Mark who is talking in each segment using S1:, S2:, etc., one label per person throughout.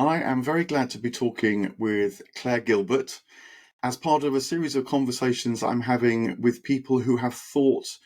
S1: I am very glad to be talking with Claire Gilbert as part of a series of conversations I'm having with people who have thought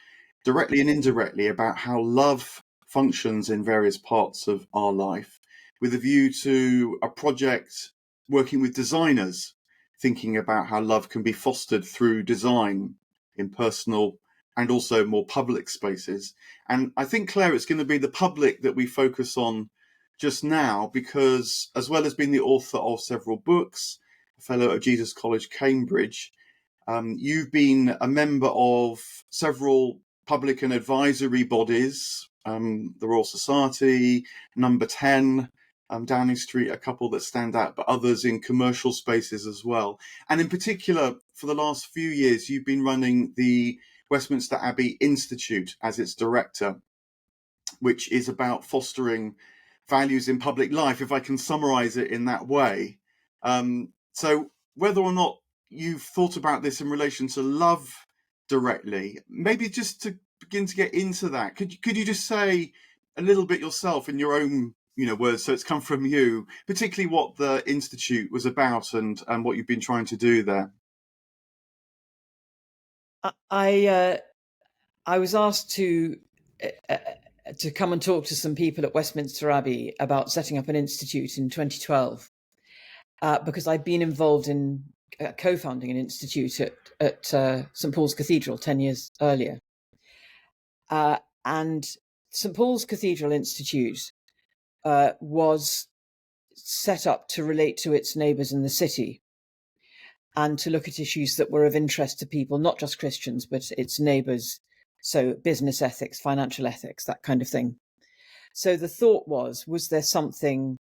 S1: directly and indirectly about how love functions in various parts of our life, with a view to a project working with designers, thinking about how love can be fostered through design in personal and also more public spaces. And I think, Claire, it's going to be the public that we focus on just now, because as well as being the author of several books, a fellow at Jesus College, Cambridge, you've been a member of several public and advisory bodies, the Royal Society, Number 10, Downing Street, a couple that stand out, but others in commercial spaces as well. And in particular, for the last few years, you've been running the Westminster Abbey Institute as its director, which is about fostering values in public life, if I can summarize it in that way. So whether or not you've thought about this in relation to love directly, maybe just to begin to get into that, could you just say a little bit yourself in your own words, so it's come from you, particularly what the Institute was about and what you've been trying to do there?
S2: I was asked to come and talk to some people at Westminster Abbey about setting up an institute in 2012, because I'd been involved in co-founding an institute at St Paul's Cathedral 10 years earlier. And St Paul's Cathedral Institute was set up to relate to its neighbours in the city and to look at issues that were of interest to people, not just Christians, but its neighbours. So business ethics, financial ethics, that kind of thing. So the thought was there something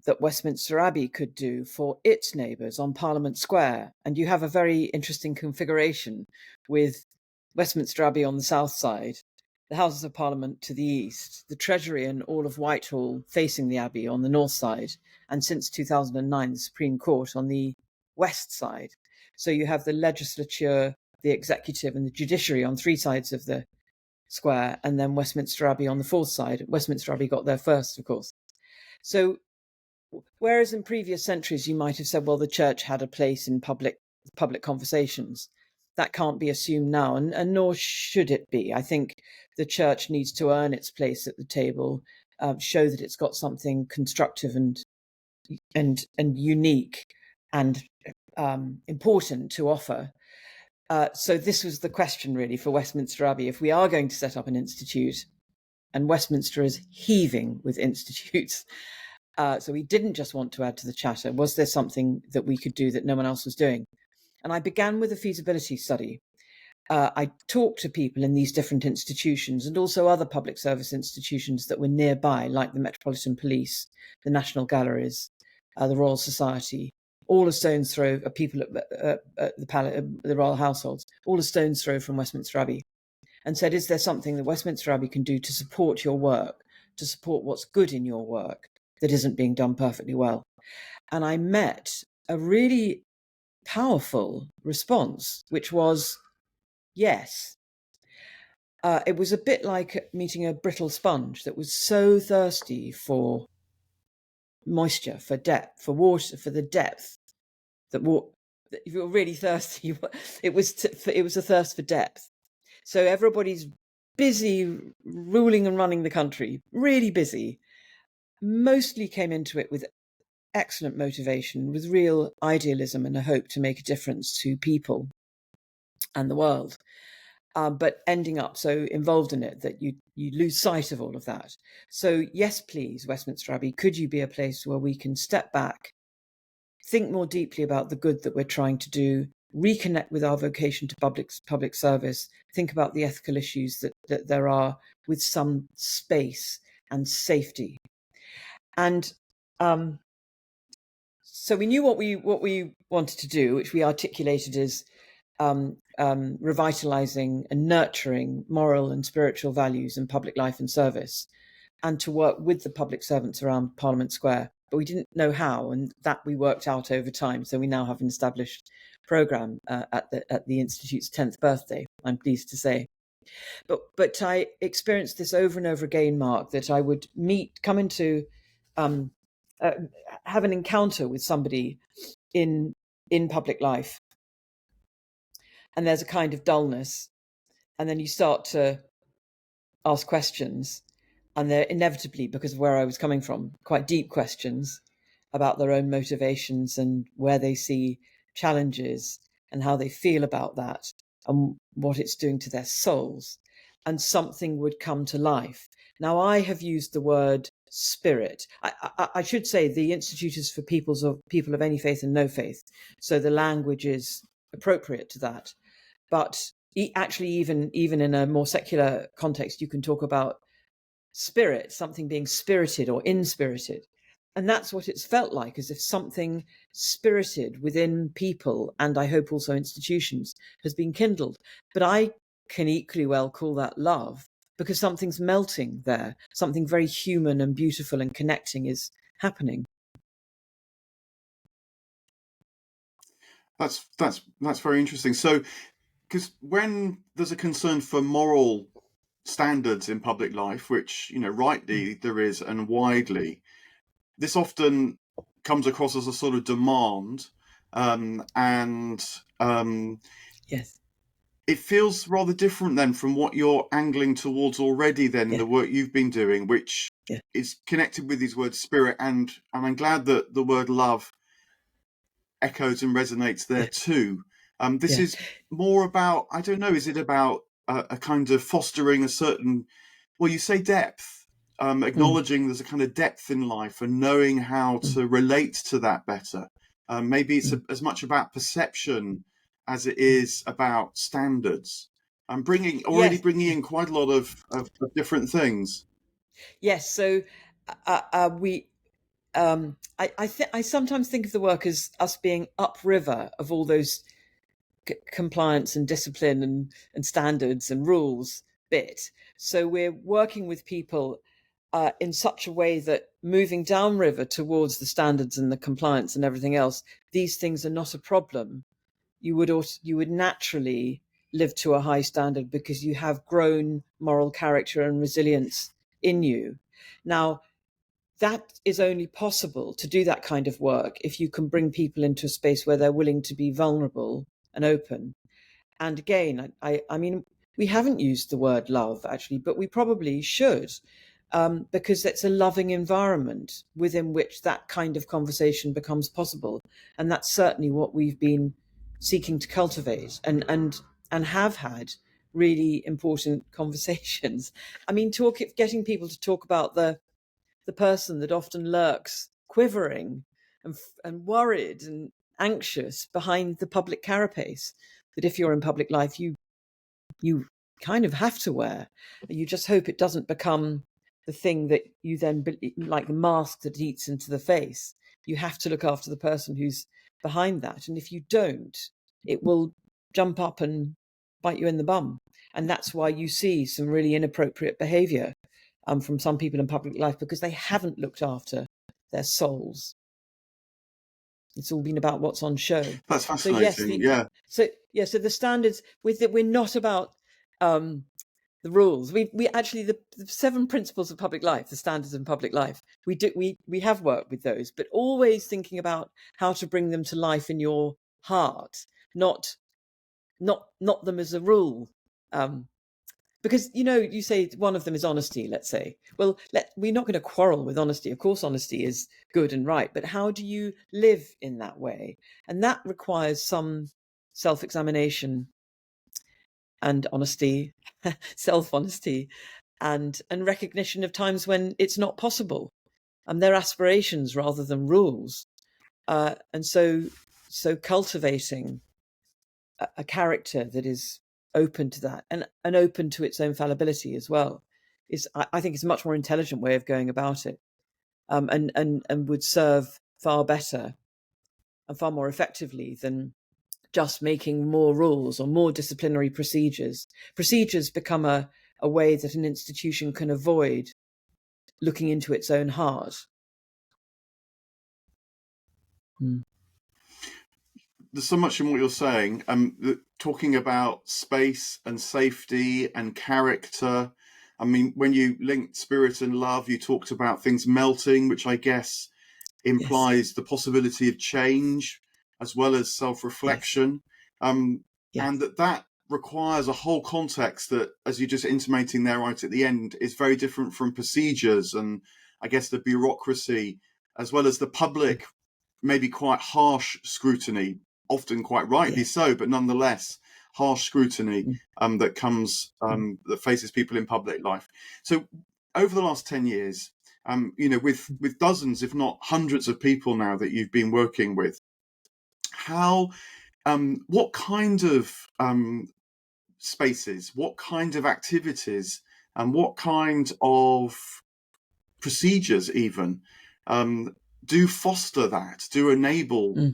S2: that Westminster Abbey could do for its neighbours on Parliament Square? And you have a very interesting configuration with Westminster Abbey on the south side, the Houses of Parliament to the east, the Treasury and all of Whitehall facing the Abbey on the north side, and since 2009, the Supreme Court on the west side. So you have the legislature, the executive and the judiciary on three sides of the square, and then Westminster Abbey on the fourth side. Westminster Abbey got there first, of course. So whereas in previous centuries you might have said, well, the church had a place in public conversations, that can't be assumed now, and nor should it be. I think the church needs to earn its place at the table, show that it's got something constructive and unique and important to offer. So this was the question really for Westminster Abbey. If we are going to set up an institute, and Westminster is heaving with institutes, so we didn't just want to add to the chatter, was there something that we could do that no one else was doing? And I began with a feasibility study. I talked to people in these different institutions and also other public service institutions that were nearby, like the Metropolitan Police, the National Galleries, the Royal Society, all a stone's throw of people at the Royal Households, all a stone's throw from Westminster Abbey, and said, is there something that Westminster Abbey can do to support your work, to support what's good in your work that isn't being done perfectly well? And I met a really powerful response, which was yes. It was a bit like meeting a brittle sponge that was so thirsty for moisture, for depth, for water, for the depth that if you're really thirsty, it was a thirst for depth. So everybody's busy ruling and running the country, really busy, mostly came into it with excellent motivation, with real idealism and a hope to make a difference to people and the world, but ending up so involved in it that you lose sight of all of that. So yes, please, Westminster Abbey, could you be a place where we can step back, think more deeply about the good that we're trying to do, reconnect with our vocation to public service, think about the ethical issues that there are with some space and safety. And so we knew what we wanted to do, which we articulated as revitalizing and nurturing moral and spiritual values in public life and service, and to work with the public servants around Parliament Square. But we didn't know how, and that we worked out over time. So we now have an established programme at the Institute's 10th birthday, I'm pleased to say. But I experienced this over and over again, Mark, that I would come into have an encounter with somebody in public life, and there's a kind of dullness, and then you start to ask questions, and they're inevitably, because of where I was coming from, quite deep questions about their own motivations and where they see challenges and how they feel about that and what it's doing to their souls. And something would come to life. Now, I have used the word spirit. I should say the Institute is for people of any faith and no faith, so the language is appropriate to that. But actually, even in a more secular context, you can talk about spirit, something being spirited or inspirited. And that's what it's felt like, as if something spirited within people, and I hope also institutions, has been kindled. But I can equally well call that love, because something's melting there. Something very human and beautiful and connecting is happening.
S1: That's very interesting. So, because when there's a concern for moral standards in public life, which, rightly there is and widely, this often comes across as a sort of demand, and
S2: Yes.
S1: it feels rather different then from what you're angling towards already then in the work you've been doing, which is connected with these words spirit, and I'm glad that the word love echoes and resonates there too. This is more about, I don't know, is it about a kind of fostering a certain, well, you say depth, acknowledging there's a kind of depth in life and knowing how to relate to that better. Maybe it's as much about perception as it is about standards. I'm bringing in quite a lot of different things.
S2: Yes. So I sometimes think of the work as us being upriver of all those compliance and discipline and standards and rules bit. So we're working with people in such a way that moving downriver towards the standards and the compliance and everything else, these things are not a problem. You would naturally live to a high standard because you have grown moral character and resilience in you. Now, that is only possible to do that kind of work if you can bring people into a space where they're willing to be vulnerable and open. And again, I mean, we haven't used the word love actually, but we probably should, because it's a loving environment within which that kind of conversation becomes possible. And that's certainly what we've been seeking to cultivate and have had really important conversations. I mean, getting people to talk about the person that often lurks quivering and worried and anxious behind the public carapace that if you're in public life you kind of have to wear. You just hope it doesn't become the thing that you then, like the mask that eats into the face. You have to look after the person who's behind that, and if you don't, it will jump up and bite you in the bum. And that's why you see some really inappropriate behavior from some people in public life, because they haven't looked after their souls. It's all been about what's on show.
S1: That's fascinating. So
S2: the standards with it, we're not about the rules. We actually the 7 principles of public life, the standards in public life. We have worked with those, but always thinking about how to bring them to life in your heart, not them as a rule. Because, you say one of them is honesty, let's say. Well, we're not going to quarrel with honesty. Of course, honesty is good and right. But how do you live in that way? And that requires some self-examination and honesty, self-honesty, and recognition of times when it's not possible. And they're aspirations rather than rules. And so cultivating a character that is open to that and open to its own fallibility as well is, I think, it's a much more intelligent way of going about it, and would serve far better and far more effectively than just making more rules or more disciplinary procedures. Procedures become a way that an institution can avoid looking into its own heart.
S1: There's so much in what you're saying. Talking about space and safety and character. I mean, when you linked spirit and love, you talked about things melting, which I guess implies the possibility of change as well as self-reflection, and that requires a whole context that, as you're just intimating there right at the end, is very different from procedures and I guess the bureaucracy, as well as the public, maybe quite harsh scrutiny, often quite rightly so, but nonetheless harsh scrutiny that comes that faces people in public life. So over the last 10 years, with dozens, if not hundreds of people now that you've been working with, what kind of spaces, what kind of activities, and what kind of procedures even do foster that, do enable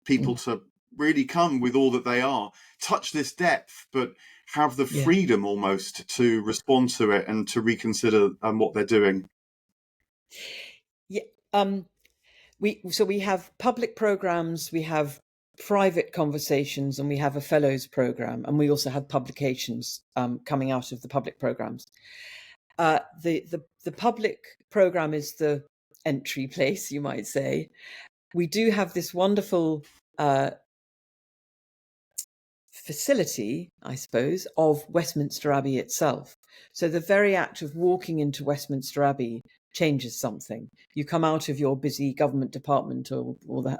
S1: people to really come with all that they are, touch this depth, but have the freedom almost to respond to it and to reconsider what they're doing?
S2: We have public programs, we have private conversations, and we have a fellows program, and we also have publications coming out of the public programs. The public program is the entry place, you might say. We do have this wonderful facility, I suppose, of Westminster Abbey itself. So the very act of walking into Westminster Abbey changes something. You come out of your busy government department or the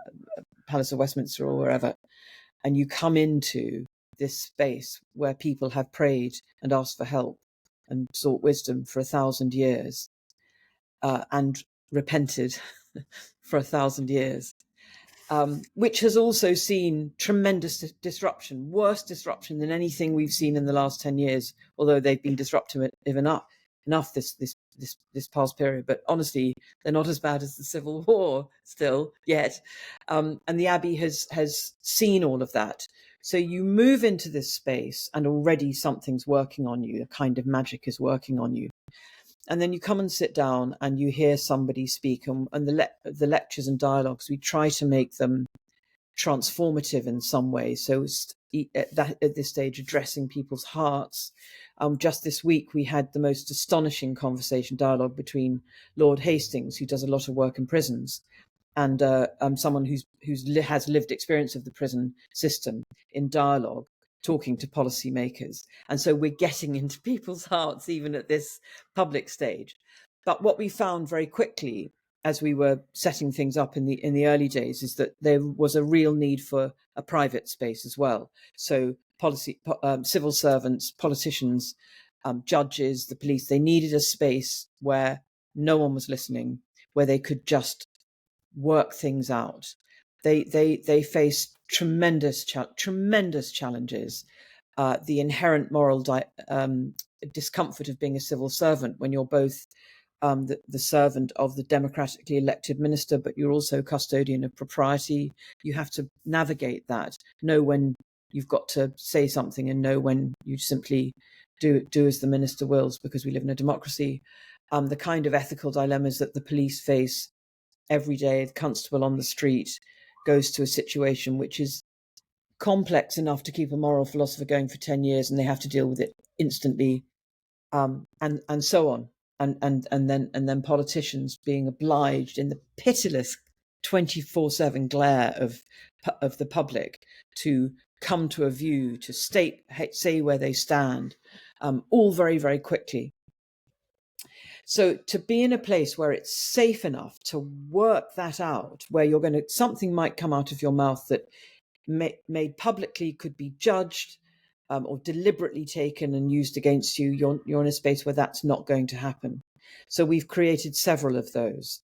S2: Palace of Westminster or wherever, and you come into this space where people have prayed and asked for help and sought wisdom for 1,000 years and repented for 1,000 years, which has also seen tremendous disruption, worse disruption than anything we've seen in the last 10 years, although they've been disruptive enough this past period. But honestly, they're not as bad as the Civil War still yet. And the Abbey has seen all of that. So you move into this space and already something's working on you, a kind of magic is working on you. And then you come and sit down and you hear somebody speak, and the lectures and dialogues, we try to make them transformative in some way. So at this stage, addressing people's hearts. Just this week, we had the most astonishing dialogue between Lord Hastings, who does a lot of work in prisons, and someone who has lived experience of the prison system, in dialogue, talking to policymakers. And so we're getting into people's hearts even at this public stage. But what we found very quickly as we were setting things up in the early days is that there was a real need for a private space as well. So civil servants, politicians, judges, the police, they needed a space where no one was listening, where they could just work things out. They face tremendous challenges. The inherent moral discomfort of being a civil servant when you're both the servant of the democratically elected minister, but you're also custodian of propriety. You have to navigate that, know when you've got to say something and know when you simply do as the minister wills, because we live in a democracy. The kind of ethical dilemmas that the police face every day. The constable on the street goes to a situation which is complex enough to keep a moral philosopher going for 10 years, and they have to deal with it instantly, and so on. And then politicians being obliged in the pitiless 24/7 glare of the public to come to a view, to say where they stand, all very, very quickly. So to be in a place where it's safe enough to work that out, where something might come out of your mouth that made publicly could be judged, or deliberately taken and used against you, you're in a space where that's not going to happen. So we've created several of those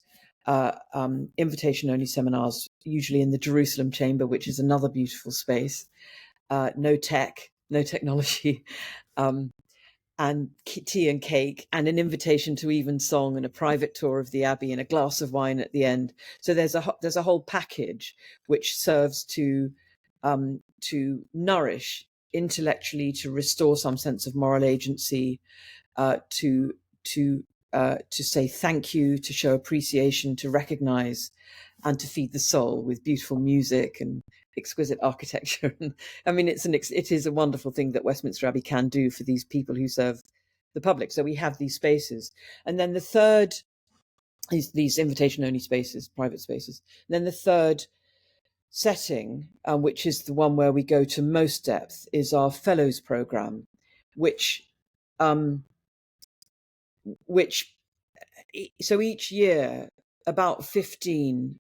S2: invitation-only seminars, usually in the Jerusalem Chamber, which is another beautiful space. No technology, and tea and cake, and an invitation to evensong, and a private tour of the Abbey, and a glass of wine at the end. So there's a whole package which serves to nourish intellectually, to restore some sense of moral agency, to say thank you, to show appreciation, to recognize, and to feed the soul with beautiful music and exquisite architecture. I mean, it is a wonderful thing that Westminster Abbey can do for these people who serve the public. So we have these spaces. And then the third these invitation-only spaces, private spaces. And then the third setting, which is the one where we go to most depth, is our fellows program, which so each year about 15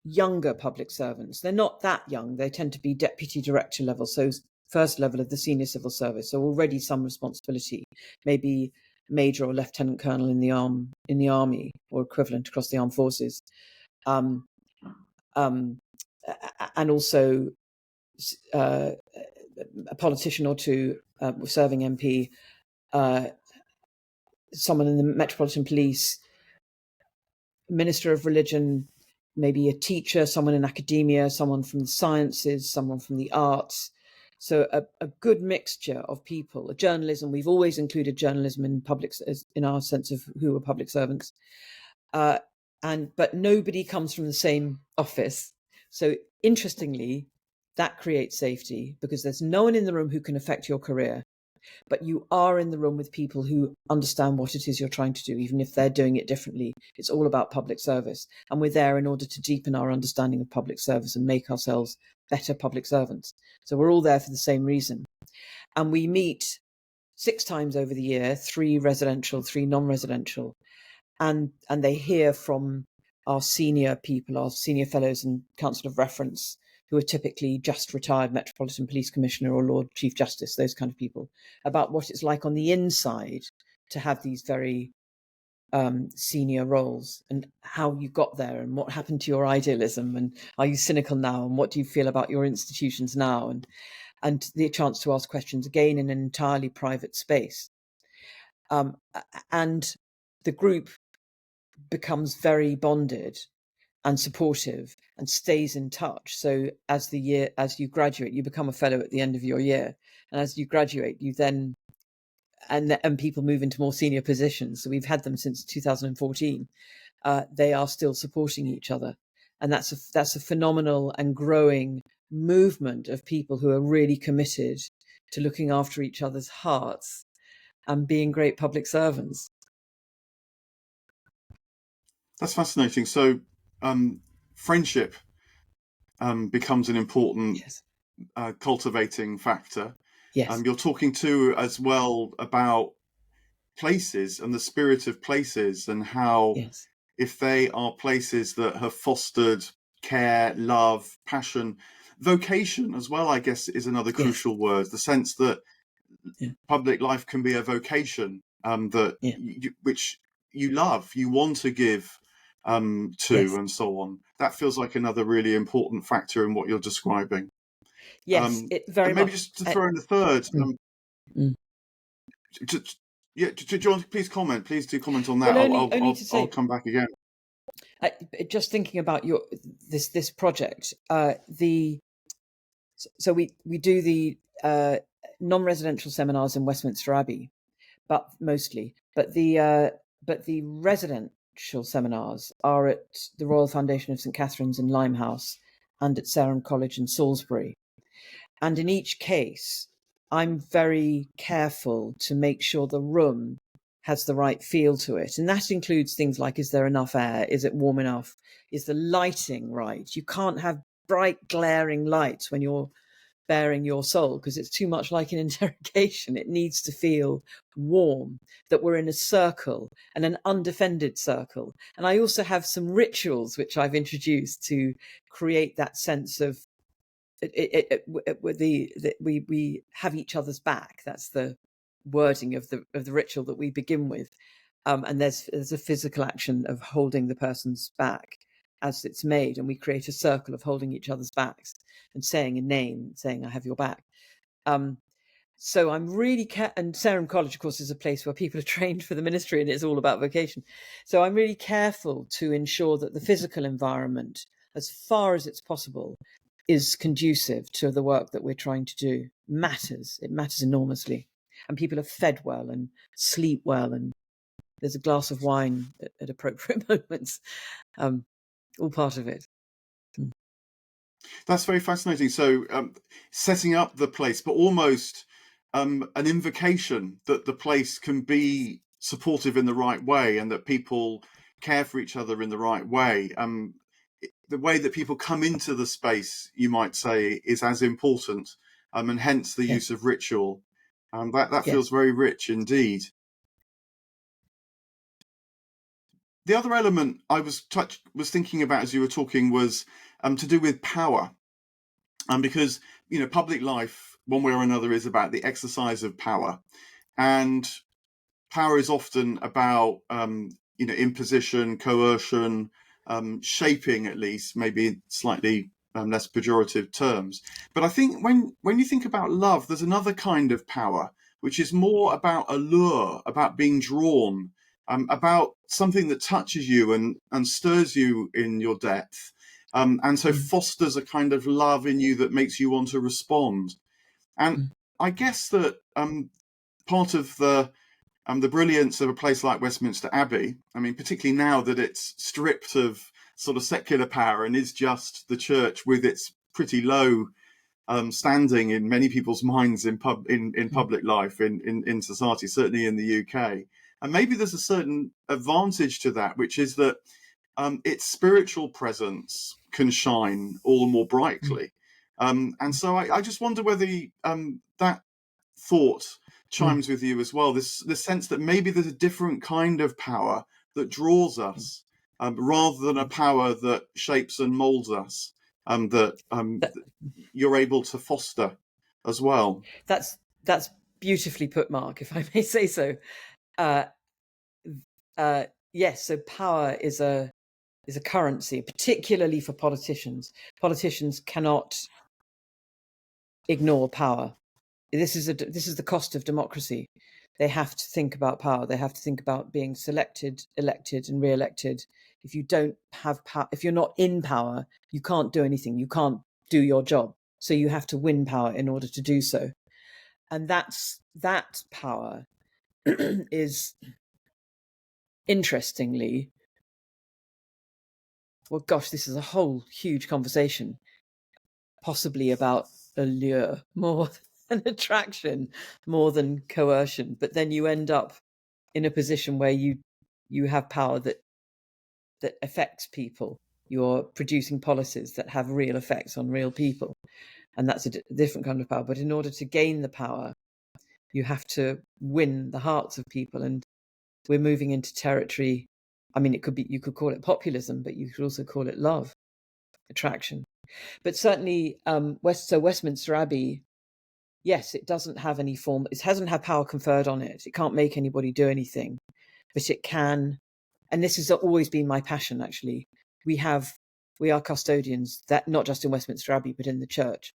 S2: younger public servants, they're not that young, they tend to be deputy director level, so first level of the senior civil service, so already some responsibility, maybe major or lieutenant colonel in the army or equivalent across the armed forces, and also a politician or two, serving MP, someone in the Metropolitan Police, minister of religion, maybe a teacher, someone in academia, someone from the sciences, someone from the arts. So a good mixture of people. Journalism, we've always included journalism in our sense of who are public servants. But nobody comes from the same office. So interestingly, that creates safety because there's no one in the room who can affect your career. But you are in the room with people who understand what it is you're trying to do, even if they're doing it differently. It's all about public service. And we're there in order to deepen our understanding of public service and make ourselves better public servants. So we're all there for the same reason. And we meet 6 times over the year, 3 residential, 3 non-residential. And they hear from our senior people, our senior fellows and council of reference, who are typically just retired Metropolitan Police Commissioner or Lord Chief Justice, those kind of people, about what it's like on the inside to have these very senior roles and how you got there and what happened to your idealism and are you cynical now and what do you feel about your institutions now, and the chance to ask questions again in an entirely private space. And the group becomes very bonded and supportive and stays in touch. So as you graduate, you become a fellow at the end of your year. And as you graduate, you then, and people move into more senior positions. So we've had them since 2014. They are still supporting each other. And that's a phenomenal and growing movement of people who are really committed to looking after each other's hearts and being great public servants.
S1: That's fascinating. So friendship becomes an important
S2: Yes.
S1: Cultivating factor.
S2: Yes.
S1: You're talking too as well about places and the spirit of places and how
S2: Yes.
S1: if they are places that have fostered care, love, passion, vocation as well, I guess is another crucial word, the sense that public life can be a vocation which you love, you want to give to, and so on. That feels like another really important factor in what you're describing.
S2: Yes, it very
S1: and maybe
S2: much.
S1: just to throw in a third. Do you want to please comment? Please do comment on that.
S2: Well, only to say,
S1: I'll come back again.
S2: Just thinking about this project, so we do the non-residential seminars in Westminster Abbey, but the residential seminars are at the Royal Foundation of St Catherine's in Limehouse and at Sarum College in Salisbury. And in each case, I'm very careful to make sure the room has the right feel to it. And that includes things like, is there enough air? Is it warm enough? Is the lighting right? You can't have bright, glaring lights when you're bearing your soul because it's too much like an interrogation. It needs to feel warm, that we're in a circle and an undefended circle. And I also have some rituals which I've introduced to create that sense of we have each other's back. That's the wording of the ritual that we begin with, and there's a physical action of holding the person's back as it's made, and we create a circle of holding each other's backs and saying a name, saying I have your back. So I'm really and Sarum College, of course, is a place where people are trained for the ministry, and it's all about vocation. So I'm really careful to ensure that the physical environment, as far as it's possible, is conducive to the work that we're trying to do. It matters enormously, and people are fed well and sleep well, and there's a glass of wine at appropriate moments, all part of it.
S1: That's very fascinating. So setting up the place, but almost an invocation that the place can be supportive in the right way and that people care for each other in the right way. The way that people come into the space, you might say, is as important, and hence the
S2: Yes.
S1: use of ritual. That
S2: Yes.
S1: feels very rich indeed. The other element I was thinking about as you were talking was to do with power, because public life, one way or another, is about the exercise of power, and power is often about imposition, coercion, shaping, at least maybe slightly less pejorative terms. But I think when you think about love, there's another kind of power which is more about allure, about being drawn, about something that touches you and stirs you in your depth, and so fosters a kind of love in you that makes you want to respond. And I guess that part of the brilliance of a place like Westminster Abbey, I mean, particularly now that it's stripped of sort of secular power and is just the church with its pretty low standing in many people's minds in public life, in society, certainly in the UK. And maybe there's a certain advantage to that, which is that its spiritual presence can shine all the more brightly. And so I just wonder whether that thought chimes with you as well. This sense that maybe there's a different kind of power that draws us, rather than a power that shapes and molds us, that you're able to foster as well.
S2: That's beautifully put, Mark, if I may say so. Yes, so power is a currency, particularly for politicians. Politicians cannot ignore power. This is the cost of democracy. They have to think about power. They have to think about being selected, elected, and re-elected. If you don't have power, if you're not in power, you can't do anything. You can't do your job. So you have to win power in order to do so. And that power is, interestingly, well, gosh, this is a whole huge conversation, possibly about allure more than attraction, more than coercion. But then you end up in a position where you have power that affects people. You're producing policies that have real effects on real people, and that's a different kind of power. But in order to gain the power, you have to win the hearts of people, and we're moving into territory. I mean, you could call it populism, but you could also call it love, attraction. But certainly, Westminster Abbey, yes, it doesn't have any form. It hasn't had power conferred on it. It can't make anybody do anything, but it can. And this has always been my passion. Actually, we are custodians, that not just in Westminster Abbey, but in the church,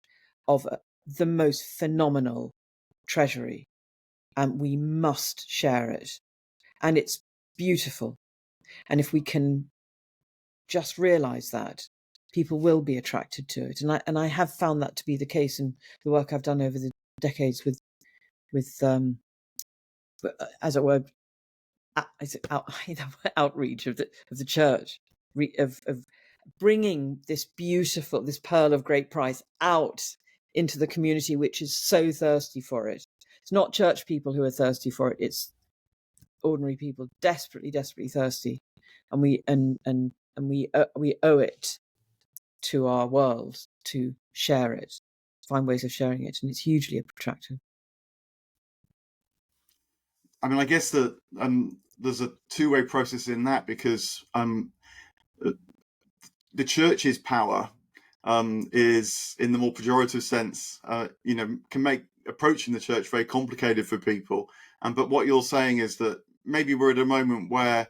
S2: of the most phenomenal treasury, and we must share it. And it's beautiful. And if we can just realize that, people will be attracted to it. And I have found that to be the case in the work I've done over the decades with as it were, outreach of the church, of bringing this pearl of great price out into the community, which is so thirsty for it. It's not church people who are thirsty for it; it's ordinary people, desperately thirsty, and we owe it to our world to share it, find ways of sharing it, and it's hugely attractive.
S1: I mean, I guess that there's a two-way process in that, because the church's power is, in the more pejorative sense, can make approaching the church very complicated for people. But what you're saying is that maybe we're at a moment where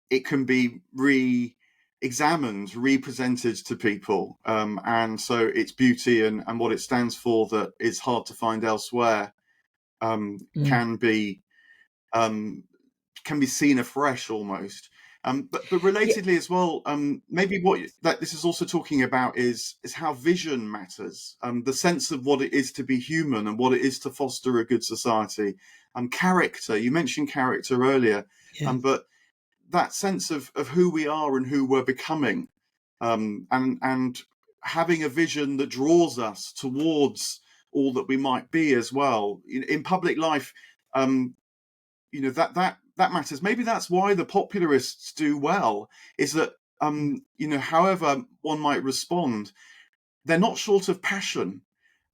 S1: it can be re-examined, represented to people, and so its beauty and what it stands for, that is hard to find elsewhere, can be seen afresh almost. But relatedly as well, maybe what that this is also talking about is how vision matters, the sense of what it is to be human and what it is to foster a good society. Character, you mentioned character earlier, but that sense of who we are and who we're becoming, and having a vision that draws us towards all that we might be as well in public life. That that matters. Maybe that's why the popularists do well, is that, however one might respond, they're not short of passion.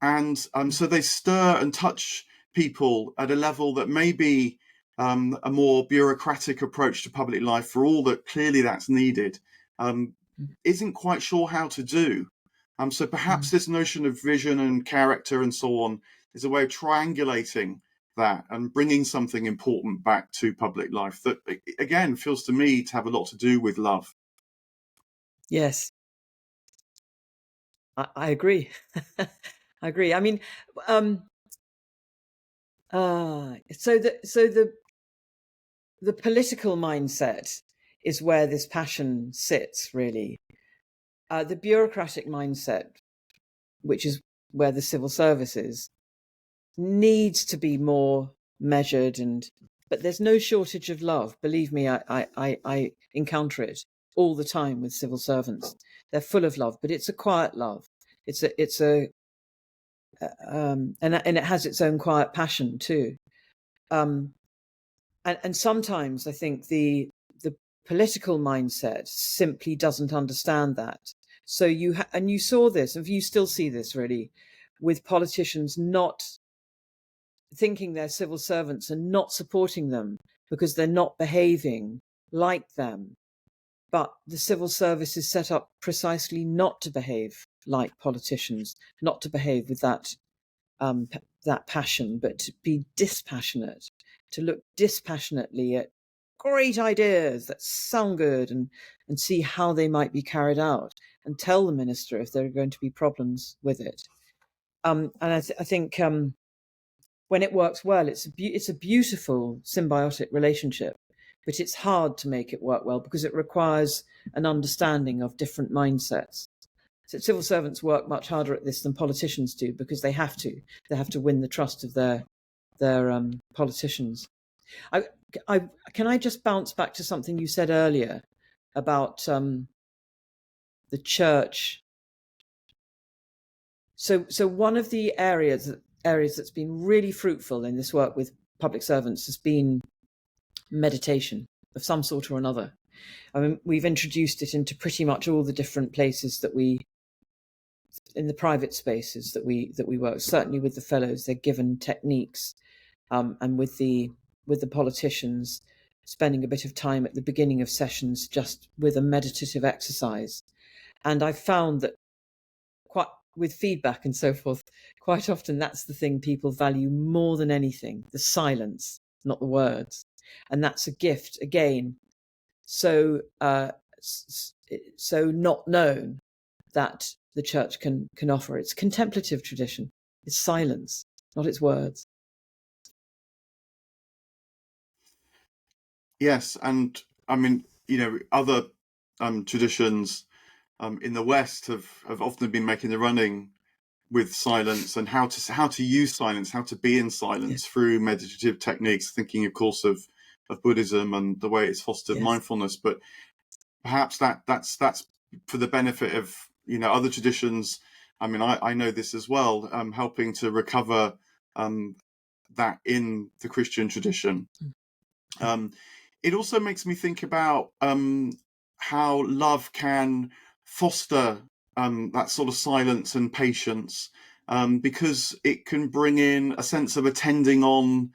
S1: And so they stir and touch people at a level that may be a more bureaucratic approach to public life, for all that clearly that's needed, isn't quite sure how to do. So perhaps this notion of vision and character and so on is a way of triangulating that and bringing something important back to public life that, again, feels to me to have a lot to do with love.
S2: Yes, I agree. I agree. I mean, so the political mindset is where this passion sits, really. The bureaucratic mindset, which is where the civil service is, needs to be more measured, but there's no shortage of love. Believe me, I encounter it all the time with civil servants. They're full of love, but it's a quiet love. And it has its own quiet passion too. And sometimes I think the political mindset simply doesn't understand that. So you saw this, and you still see this really, with politicians not thinking they're civil servants and not supporting them because they're not behaving like them. But the civil service is set up precisely not to behave like politicians, not to behave with that passion, but to be dispassionate, to look dispassionately at great ideas that sound good and see how they might be carried out, and tell the minister if there are going to be problems with it. And I think when it works well, it's a beautiful symbiotic relationship, but it's hard to make it work well because it requires an understanding of different mindsets. So civil servants work much harder at this than politicians do because they have to win the trust of their politicians. Can I just bounce back to something you said earlier about the church? So one of the areas that's been really fruitful in this work with public servants has been meditation of some sort or another. I mean, we've introduced it into pretty much all the different places in the private spaces that we work. Certainly with the fellows, they're given techniques, and with the politicians, spending a bit of time at the beginning of sessions just with a meditative exercise. And I found that with feedback and so forth, quite often that's the thing people value more than anything, the silence, not the words. And that's a gift, again, so not known that the church can offer. It's contemplative tradition. It's silence, not its words.
S1: Yes, and I mean, other traditions in the West have often been making the running with silence and how to use silence, how to be in silence through meditative techniques. Thinking, of course, of Buddhism and the way it's fostered mindfulness, but perhaps that's for the benefit of other traditions. I mean, I know this as well, helping to recover that in the Christian tradition. It also makes me think about how love can foster that sort of silence and patience, because it can bring in a sense of attending on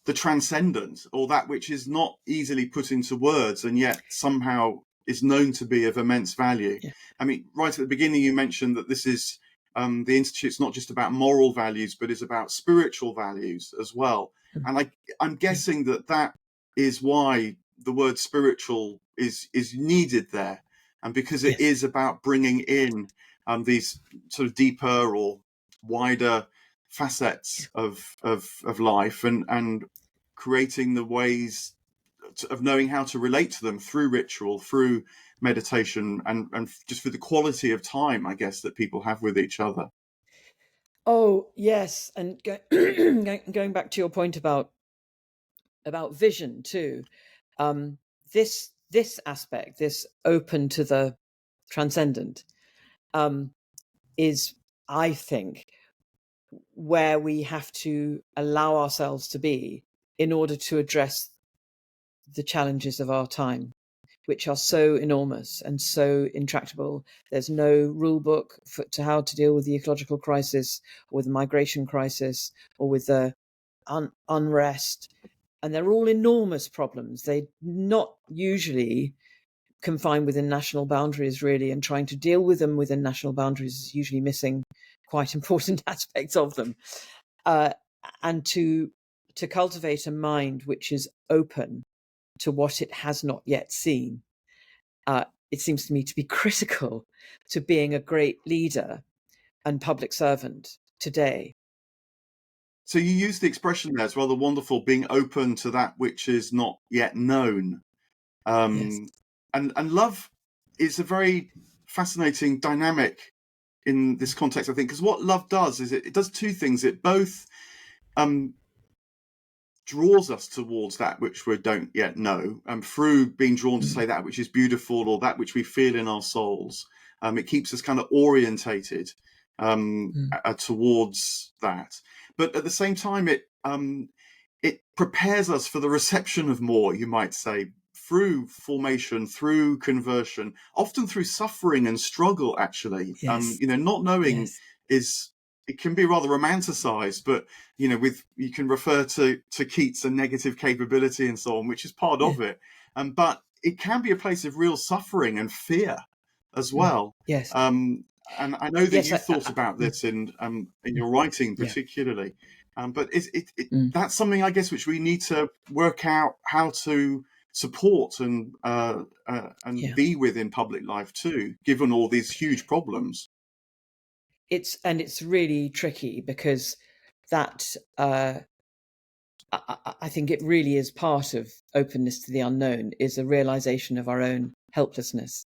S1: the transcendent, or that which is not easily put into words and yet somehow is known to be of immense value. Yeah. I mean, right at the beginning, you mentioned that this is the Institute's not just about moral values, but is about spiritual values as well. And I'm guessing that is why the word spiritual is needed there, and because it is about bringing in these sort of deeper or wider facets of life and creating the ways of knowing how to relate to them through ritual, through meditation, and just for the quality of time, I guess, that people have with each other.
S2: Oh yes, and going back to your point about vision too, this aspect, this open to the transcendent, is, I think, where we have to allow ourselves to be in order to address the challenges of our time, which are so enormous and so intractable. There's no rule book to how to deal with the ecological crisis, or with the migration crisis, or with the unrest. And they're all enormous problems. They're not usually confined within national boundaries, really, and trying to deal with them within national boundaries is usually missing quite important aspects of them. And to cultivate a mind which is open to what it has not yet seen, it seems to me to be critical to being a great leader and public servant today.
S1: So you use the expression there, it's rather wonderful, being open to that which is not yet known.
S2: Yes.
S1: And love is a very fascinating dynamic in this context, I think, because what love does is it does two things. It both draws us towards that which we don't yet know, through being drawn to say that which is beautiful or that which we feel in our souls. It keeps us kind of orientated towards that. But at the same time, it prepares us for the reception of more, you might say, through formation, through conversion, often through suffering and struggle, actually.
S2: Yes.
S1: Not knowing
S2: Yes.
S1: it can be rather romanticized, but you can refer to Keats and negative capability and so on, which is part of it. But it can be a place of real suffering and fear as well.
S2: Yes.
S1: And I know that
S2: Yes,
S1: you thought about this in your writing particularly. But that's something, I guess, which we need to work out how to support and be with in public life too, given all these huge problems.
S2: It's really tricky, because that I think it really is part of openness to the unknown, is a realization of our own helplessness,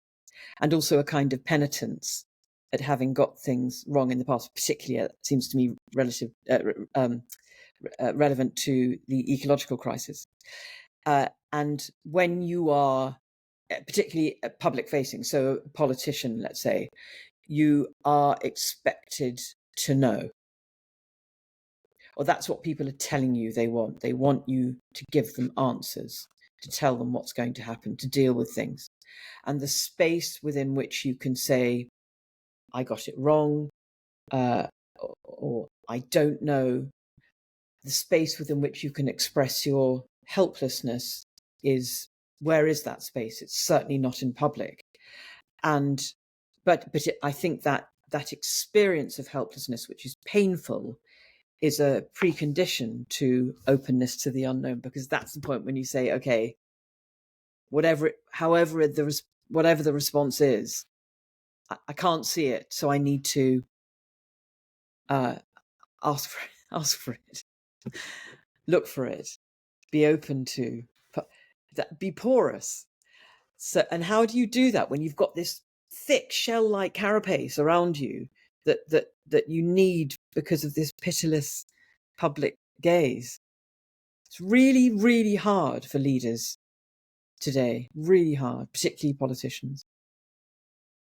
S2: and also a kind of penitence at having got things wrong in the past. Particularly, it seems to me relevant to the ecological crisis. And when you are particularly public facing, so a politician, let's say, you are expected to know, or that's what people are telling you they want. They want you to give them answers, to tell them what's going to happen, to deal with things. And the space within which you can say, I got it wrong, or I don't know, the space within which you can express your helplessness where is that space? It's certainly not in public. But I think that experience of helplessness, which is painful, is a precondition to openness to the unknown, because that's the point when you say, okay, whatever the response is, I can't see it, so I need to ask for it, look for it, be open to, be porous. So, and how do you do that when you've got this thick shell-like carapace around you that you need because of this pitiless public gaze? It's really, really hard for leaders today. Really hard, particularly politicians.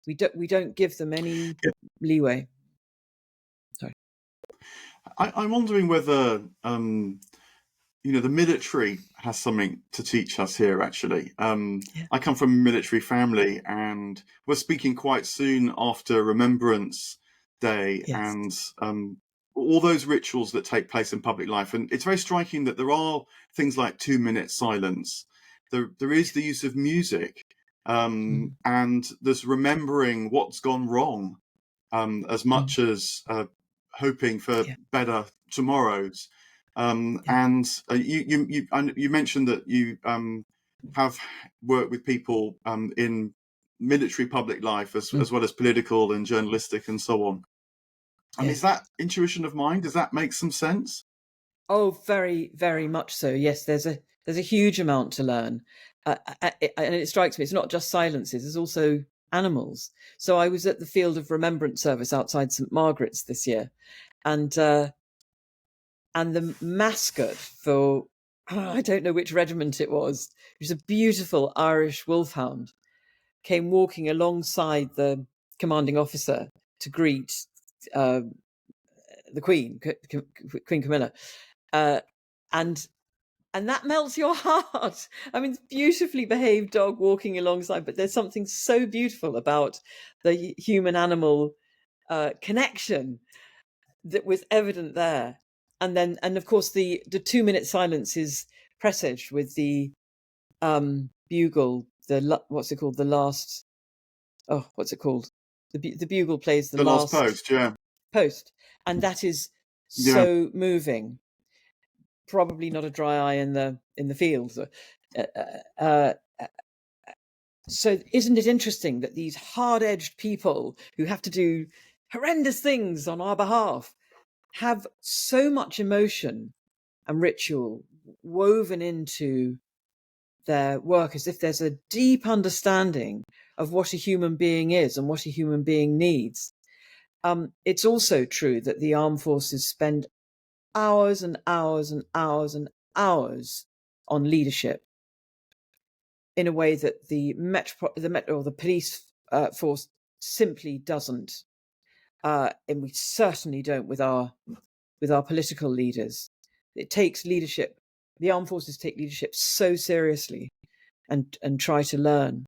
S2: We don't give them any leeway. Sorry.
S1: I'm wondering whether the military has something to teach us here, actually. I come from a military family, and we're speaking quite soon after Remembrance Day, and all those rituals that take place in public life. And it's very striking that there are things like 2-minute silence. There is the use of music, and there's remembering what's gone wrong, as much as hoping for better tomorrows. And you mentioned that you have worked with people in military public life as well as political and journalistic and so on. And is that intuition of mine? Does that make some sense?
S2: Oh, very, very much so. Yes, there's a huge amount to learn, and it strikes me it's not just silences. There's also animals. So I was at the Field of Remembrance service outside St Margaret's this year, and the mascot for I don't know which regiment it was a beautiful Irish wolfhound, came walking alongside the commanding officer to greet the Queen Camilla, and And that melts your heart. I mean, it's beautifully behaved dog walking alongside, but there's something so beautiful about the human animal connection that was evident there. And of course, the 2-minute silence is presaged with the bugle. What's it called? The last. Oh, what's it called? The bugle plays the
S1: last post, yeah.
S2: Post, and that is
S1: Yeah.
S2: so moving. Probably not a dry eye in the fields. So isn't it interesting that these hard-edged people who have to do horrendous things on our behalf have so much emotion and ritual woven into their work, as if there's a deep understanding of what a human being is and what a human being needs. It's also true that the armed forces spend hours and hours and hours and hours on leadership in a way that the police force simply doesn't, and we certainly don't with our political leaders. It takes leadership. The armed forces take leadership so seriously, and try to learn,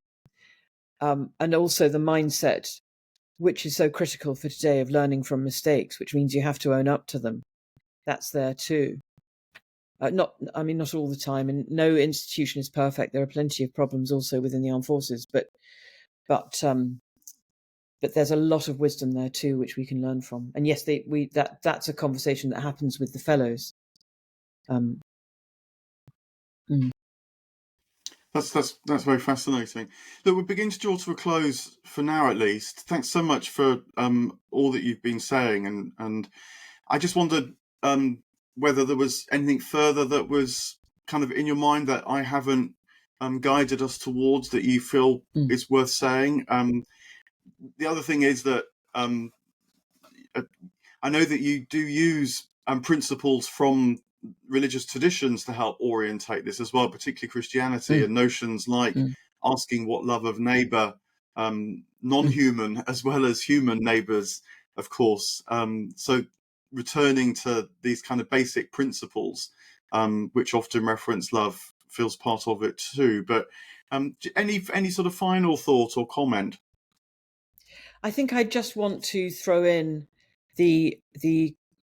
S2: and also the mindset, which is so critical for today, of learning from mistakes, which means you have to own up to them. That's there too. Not all the time, and no institution is perfect. There are plenty of problems also within the armed forces, but there's a lot of wisdom there too, which we can learn from. And yes, that's a conversation that happens with the fellows.
S1: That's very fascinating. Look, we're beginning to draw to a close for now, at least. Thanks so much for all that you've been saying, and I just wondered whether there was anything further that was kind of in your mind that I haven't guided us towards that you feel is worth saying. The other thing is that I know that you do use principles from religious traditions to help orientate this as well, particularly Christianity, and notions like asking what love of neighbour, non-human as well as human neighbours, of course. So returning to these kind of basic principles, which often reference love, feels part of it too. But any sort of final thought or comment?
S2: I think I just want to throw in the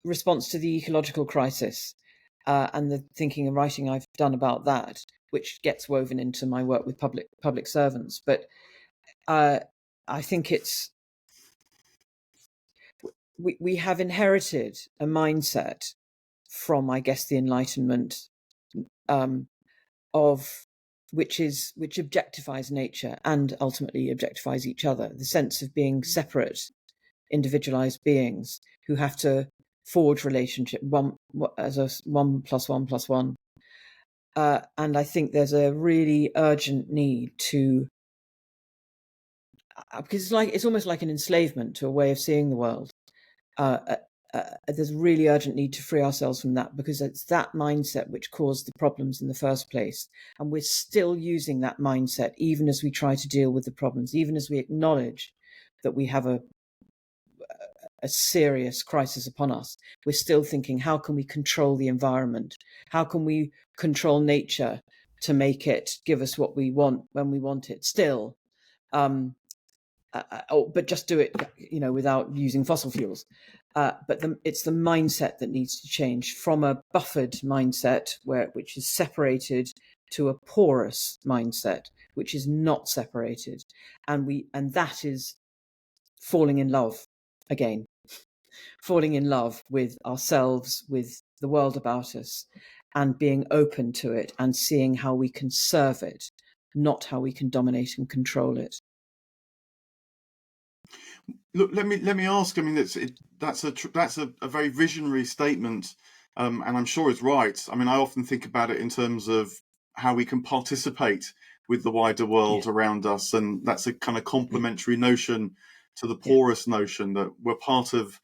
S2: response to the ecological crisis, and the thinking and writing I've done about that, which gets woven into my work with public servants. But I think we have inherited a mindset from, I guess, the Enlightenment, of which objectifies nature and ultimately objectifies each other. The sense of being separate, individualized beings who have to forge relationship as a 1 + 1 + 1. And I think there's a really urgent need to, because it's almost like an enslavement to a way of seeing the world. There's a really urgent need to free ourselves from that, because it's that mindset which caused the problems in the first place. And we're still using that mindset, even as we try to deal with the problems, even as we acknowledge that we have a serious crisis upon us. We're still thinking, how can we control the environment? How can we control nature to make it give us what we want when we want it still? But just do it, without using fossil fuels. But it's the mindset that needs to change from a buffered mindset, which is separated, to a porous mindset, which is not separated, and that is falling in love again, falling in love with ourselves, with the world about us, and being open to it and seeing how we can serve it, not how we can dominate and control it.
S1: Look, let me ask. I mean, that's a very visionary statement, and I'm sure it's right. I mean, I often think about it in terms of how we can participate with the wider world around us, and that's a kind of complementary notion to the porous notion that we're part of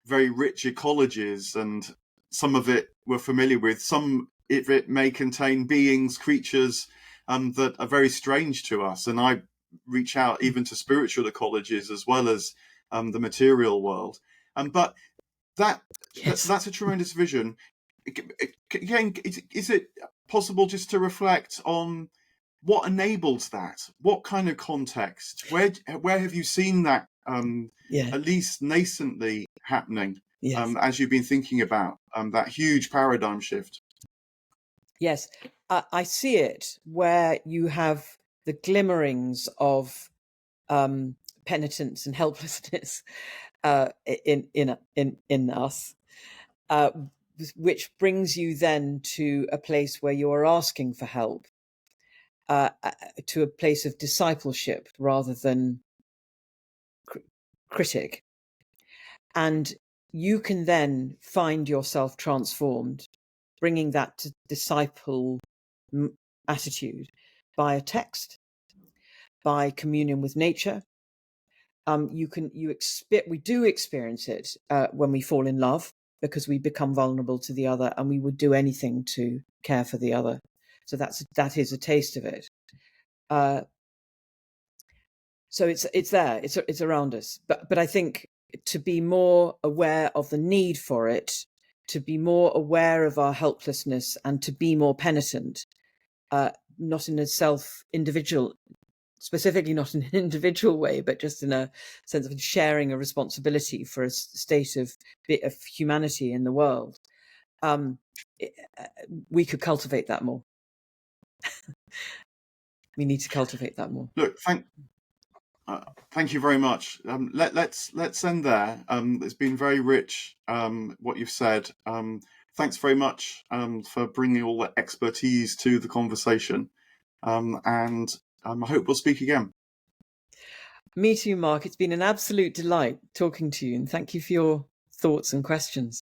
S1: very rich ecologies, and some of it we're familiar with. Some of it may contain beings, creatures that are very strange to us, and I reach out even to spiritual ecologies as well as the material world. But that's a tremendous vision. Again, is it? possible just to reflect on what enables that? What kind of context? Where have you seen that at least nascently happening as you've been thinking about that huge paradigm shift?
S2: Yes, I see it where you have the glimmerings of penitence and helplessness in us, which brings you then to a place where you are asking for help, to a place of discipleship rather than critic. And you can then find yourself transformed, bringing that to disciple attitude by a text, by communion with nature. We do experience it when we fall in love, because we become vulnerable to the other, and we would do anything to care for the other. So that is a taste of it. So it's there, it's around us. But I think to be more aware of the need for it, to be more aware of our helplessness, and to be more penitent, not in a specifically not in an individual way, but just in a sense of sharing a responsibility for a state of humanity in the world. We could cultivate that more. We need to cultivate that more.
S1: Look, thank you very much. Let's end there. It's been very rich, what you've said. Thanks very much for bringing all the expertise to the conversation. And I hope we'll speak again.
S2: Me too, Mark. It's been an absolute delight talking to you, and thank you for your thoughts and questions.